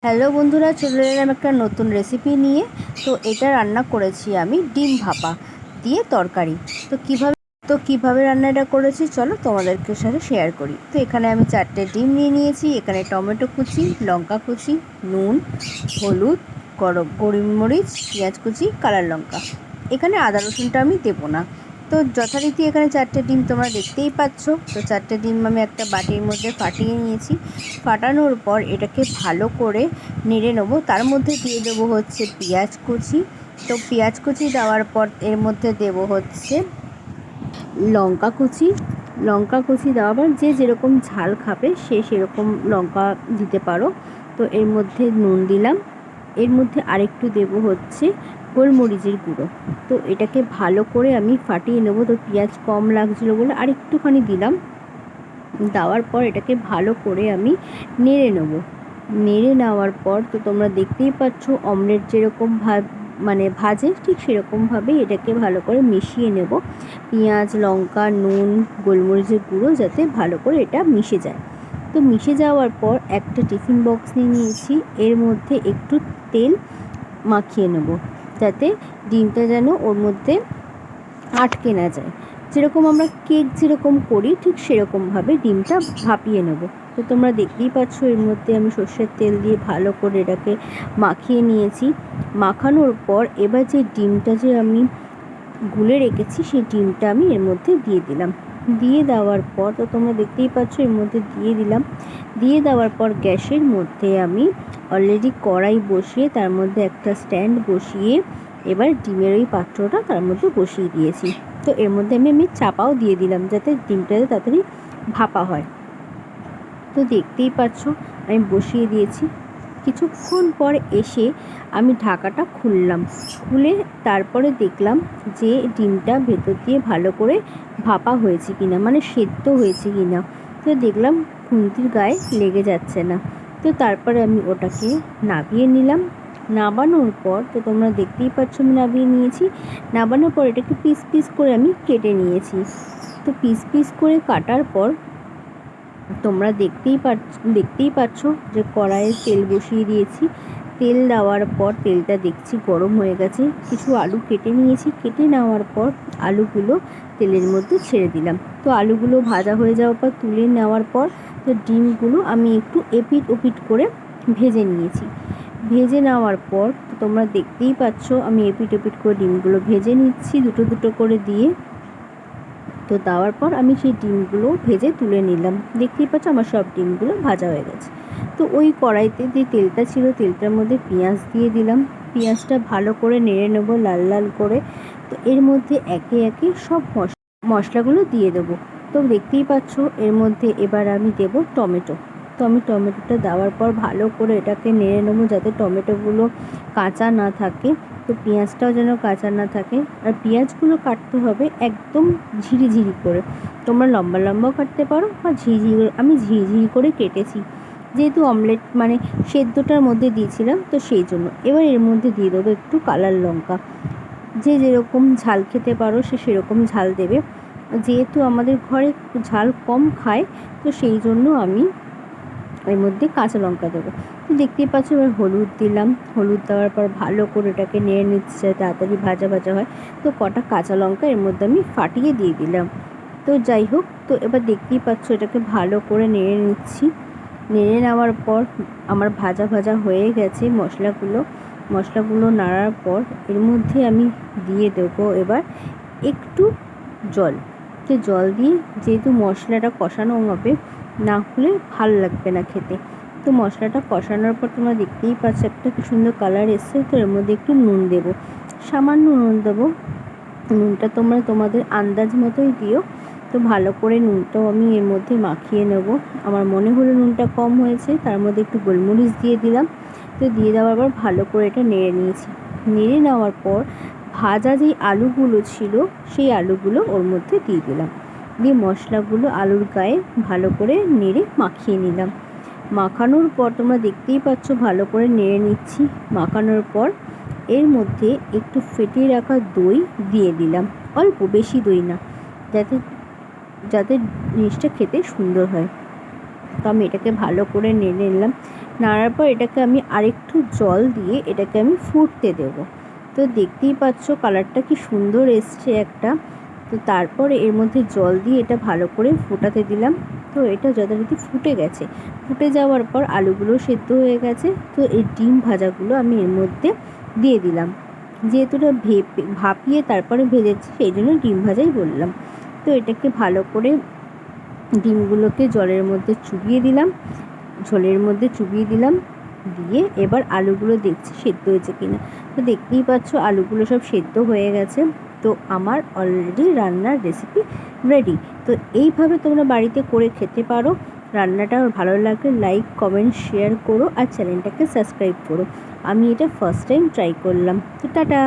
Hello বন্ধুরা, চলে এলাম একটা নতুন রেসিপি নিয়ে। তো এটা রান্না করেছি আমি ডিম ভাপা দিয়ে তরকারি। তো কিভাবে রান্নাটা করেছি চলো তোমাদেরকে সাথে শেয়ার করি। তো এখানে আমি 4টে ডিম নিয়ে নিয়েছি। এখানে টমেটো কুচি, লঙ্কা কুচি, নুন, হলুদ, গোলমরিচ, পেঁয়াজ কুচি, কালার লঙ্কা। এখানে আদা রসুনটা আমি দেবো না। তো যথারীতি এখানে 4টে ডিম তোমরা দেখতেই পাচ্ছ। তো 4টে ডিম আমি একটা বাটির মধ্যে ফাটিয়ে নিয়েছি। ফাটানোর পর এটাকে ভালো করে নেড়ে নেবো। তার মধ্যে দিয়ে দেবো হচ্ছে পেঁয়াজ কুচি। তো পেঁয়াজ কুচি দেওয়ার পর এর মধ্যে দেবো হচ্ছে লঙ্কা কুচি দেওয়ার পর যে যেরকম ঝাল খাবে সে সেরকম লঙ্কা দিতে পারো। তো এর মধ্যে নুন দিলাম। এর মধ্যে আরেকটু দেবো হচ্ছে গোলমরিচের গুঁড়ো। তো এটাকে ভালো করে আমি ফাটিয়ে নেবো। তো পেঁয়াজ কম লাগছিলো বলে আরেকটুখানি দিলাম। দেওয়ার পর এটাকে ভালো করে আমি নেড়ে নেওয়ার পর তো তোমরা দেখতেই পাচ্ছ অমলেট যেরকম ভাজে ঠিক সেরকমভাবেই এটাকে ভালো করে মিশিয়ে নেব। পেঁয়াজ, লঙ্কা, নুন, গোলমরিচের গুঁড়ো যাতে ভালো করে এটা মিশে যায়। তো মিশে যাওয়ার পর একটা টিফিন বক্স নিয়ে নিয়েছি। এর মধ্যে একটু তেল মাখিয়ে নেব যাতে ডিমটা যেন ওর মধ্যে আটকে না যায়। যেরকম আমরা কেক যেরকম করি ঠিক সেরকমভাবে ডিমটা ভাপিয়ে নেব। তো তোমরা দেখতেই পাচ্ছ এর মধ্যে আমি সর্ষের তেল দিয়ে ভালো করে এটাকে মাখিয়ে নিয়েছি। মাখানোর পর এবার যে ডিমটা যে আমি গুলে রেখেছি সেই ডিমটা আমি এর মধ্যে দিয়ে দিলাম। দিয়ে দেওয়ার পর তো তোমরা দেখতেই পাচ্ছ এর মধ্যে দিয়ে দিলাম। দিয়ে দেওয়ার পর গ্যাসের মধ্যে আমি অলরেডি কড়াই বসিয়ে তার মধ্যে একটা স্ট্যান্ড বসিয়ে এবার ডিমের ওই পাত্রটা তার মধ্যে বসিয়ে দিয়েছি। তো এর মধ্যে আমি চাপাও দিয়ে দিলাম যাতে ডিমটা তাড়াতাড়ি ভাপা হয়। তো দেখতেই পাচ্ছ আমি বসিয়ে দিয়েছি। কিছুক্ষণ পর এসে আমি ঢাকাটা খুলে তারপরে দেখলাম যে ডিমটা ভেতর দিয়ে ভালো করে ভাপা হয়েছে কিনা, মানে সেদ্ধ হয়েছে কিনা। তো দেখলাম খুন্তির গায়ে লেগে যাচ্ছে না। তো তারপরে আমি ওটাকে নামিয়ে নিলাম। নামানোর পর তো তোমরা দেখতেই পাচ্ছ আমি নামিয়ে নিয়েছি। নামানোর পর এটাকে পিস পিস করে আমি কেটে নিয়েছি। তো পিস পিস করে কাটার পর তোমরা দেখতেই পাচ্ছ যে কড়াইয়ে তেল বসিয়ে দিয়েছি। তেল দেওয়ার পর তেলটা দেখছি গরম হয়ে গেছে। কিছু আলু কেটে নিয়েছি। কেটে নেওয়ার পর আলুগুলো তেলের মধ্যে ছেড়ে দিলাম। তো আলুগুলো ভাজা হয়ে যাওয়ার পর তুলে নেওয়ার পর তো ডিমগুলো আমি একটু এপিট ওপিট করে ভেজে নিয়েছি। ভেজে নেওয়ার পর তো তোমরা দেখতেই পাচ্ছ আমি এপিট ওপিট করে ডিমগুলো ভেজে নিচ্ছি দুটো দুটো করে দিয়ে। তো দেওয়ার পর আমি সেই ডিমগুলো ভেজে তুলে নিলাম। দেখতেই পাচ্ছ আমার সব ডিমগুলো ভাজা হয়ে গেছে। তো ওই কড়াইতে যে তেলটা ছিল তেলটার মধ্যে পেঁয়াজ দিয়ে দিলাম। পেঁয়াজটা ভালো করে নেড়ে নেবো লাল লাল করে। তো এর মধ্যে একে একে সব মশলাগুলো দিয়ে দেবো। তো দেখতেই পাচ্ছ এর মধ্যে এবার আমি দেবো টমেটো। তো আমি টমেটোটা দেওয়ার পর ভালো করে এটাকে নেড়ে নেবো যাতে টমেটোগুলো কাঁচা না থাকে। তো পেঁয়াজটাও যেন কাঁচা না থাকে। আর পেঁয়াজগুলো কাটতে হবে একদম ঝিরিঝিরি করে। তোমরা লম্বা লম্বাও কাটতে পারো বা ঝিরিঝিরি, আমি ঝিরিঝিরি করে কেটেছি যেহেতু অমলেট মানে সেদ্ধটার মধ্যে দিয়েছিলাম তো সেই জন্য। এবার এর মধ্যে দিয়ে দেবো একটু কালার লঙ্কা। যে যেরকম ঝাল খেতে পারো সে সেরকম ঝাল দেবে। যেহেতু আমাদের ঘরে ঝাল কম খায় তো সেই জন্য আমি এর মধ্যে কাঁচা লঙ্কা দেবো। তো দেখতেই পাচ্ছ এবার হলুদ দিলাম। হলুদ দেওয়ার পর ভালো করে এটাকে নেড়ে নিচ্ছে যাতে তাড়াতাড়ি ভাজা ভাজা হয়। তো কটা কাঁচা লঙ্কা এর মধ্যে আমি ফাটিয়ে দিয়ে দিলাম। তো যাই হোক, তো এবার দেখতেই পাচ্ছ এটাকে ভালো করে নেড়ে নিচ্ছি। নেড়ে নেওয়ার পর আমার ভাজা ভাজা হয়ে গেছে মশলাগুলো নাড়ার পর এর মধ্যে আমি দিয়ে দেবো এবার একটু জল। তো জল দিয়ে যেহেতু মশলাটা কষানো হবে না হলে ভাল লাগবে না খেতে। তো মশলাটা কষানোর পর তোমরা দেখতেই পাচ্ছ একটা কি সুন্দর কালার এসছে। তো এর মধ্যে একটু নুন দেবো, সামান্য নুন দেবো। নুনটা তোমরা তোমাদের আন্দাজ মতোই দিও। তো ভালো করে নুনটাও আমি এর মধ্যে মাখিয়ে নেব। আমার মনে হলো নুনটা কম হয়েছে, তার মধ্যে একটু গোলমরিচ দিয়ে দিলাম। তো দিয়ে দেওয়ার পর ভালো করে এটা নেড়ে নিয়েছি। নেড়ে নেওয়ার পর ভাজা যেই আলুগুলো ছিল সেই আলুগুলো ওর মধ্যে দিয়ে দিলাম। দিয়ে মশলাগুলো আলুর গায়ে ভালো করে নেড়ে মাখিয়ে নিলাম। মাখানোর পর তোমরা দেখতেই পাচ্ছ ভালো করে নেড়ে নিচ্ছি। মাখানোর পর এর মধ্যে একটু ফেটিয়ে রাখা দই দিয়ে দিলাম, অল্প, বেশি দই না, যাতে যাতে জিনিসটা খেতে সুন্দর হয়। তো আমি এটাকে ভালো করে নেড়ে নিলাম। নাড়ার পর এটাকে আমি আরেকটু জল দিয়ে এটাকে আমি ফুটতে দেবো। তো দেখতেই পাচ্ছ কালারটা কি সুন্দর এসছে একটা। তো তারপরে এর মধ্যে জল দিয়ে এটা ভালো করে ফোটাতে দিলাম। তো এটা যথারীতি ফুটে গেছে। ফুটে যাওয়ার পর আলুগুলো সেদ্ধ হয়ে গেছে। তো এই ডিম ভাজাগুলো আমি এর মধ্যে দিয়ে দিলাম। যেহেতু এটা ভাপিয়ে তারপরে ভেজেছি সেই জন্য ডিম ভাজাই বললাম। তো এটাকে ভালো করে ডিমগুলোকে জলের মধ্যে চুবিয়ে দিলাম, ঝোলের মধ্যে চুবিয়ে দিলাম। দিয়ে এবার আলুগুলো দেখছি সেদ্ধ হয়েছে কিনা। তো দেখতেই পাচ্ছ আলুগুলো সব সেদ্ধ হয়ে গেছে। তো আমার অলরেডি রান্নার রেসিপি রেডি। তো এইভাবে তোমরা বাড়িতে করে খেতে পারো। রান্নাটা ভালো লাগলে লাইক কমেন্ট শেয়ার করো আর চ্যানেলটাকে সাবস্ক্রাইব করো। আমি এটা ফার্স্ট টাইম ট্রাই করলাম। তো টাটা।